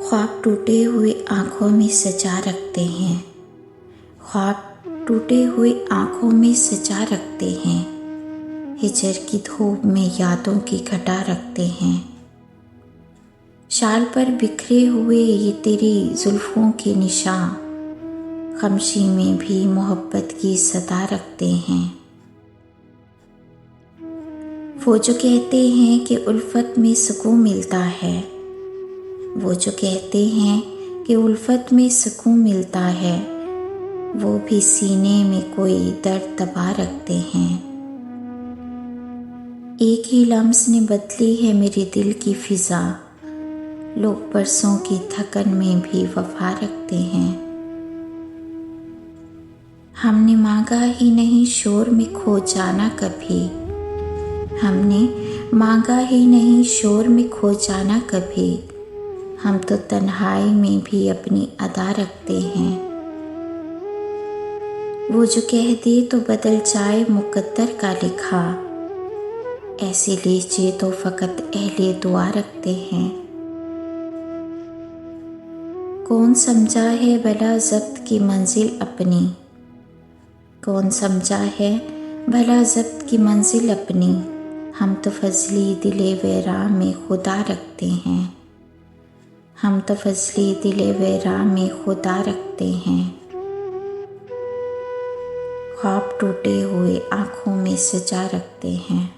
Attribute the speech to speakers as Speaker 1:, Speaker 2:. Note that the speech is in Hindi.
Speaker 1: ख्वाब टूटे हुए आँखों में सजा रखते हैं, ख्वाब टूटे हुए आँखों में सजा रखते हैं, हिजर की धूप में यादों की घटा रखते हैं। शाल पर बिखरे हुए ये तेरी जुल्फ़ों के निशान, ख़ामोशी में भी मोहब्बत की सदा रखते हैं। वो जो कहते हैं कि उल्फत में सुकून मिलता है, वो जो कहते हैं कि उल्फत में सुकून मिलता है, वो भी सीने में कोई दर्द दबा रखते हैं। एक ही लम्स ने बदली है मेरे दिल की फ़िज़ा, लोग बरसों की थकन में भी वफ़ा रखते हैं। हमने मांगा ही नहीं शोर में खो जाना कभी, हमने मांगा ही नहीं शोर में खो जाना कभी, हम तो तन्हाई में भी अपनी अदा रखते हैं। वो जो कह दे तो बदल जाए मुक़द्दर का लिखा, ऐसे लीजिए तो फ़कत अहले दुआ रखते हैं। कौन समझा है भला ज़ब्त की मंजिल अपनी, कौन समझा है भला ज़ब्त की मंजिल अपनी, हम तो फ़ज़ली दिले वैरा में खुदा रखते हैं, हम तो फ़ज़ली दिले वैरा में खुदा रखते हैं। ख्वाब टूटे हुए आँखों में सजा रखते हैं।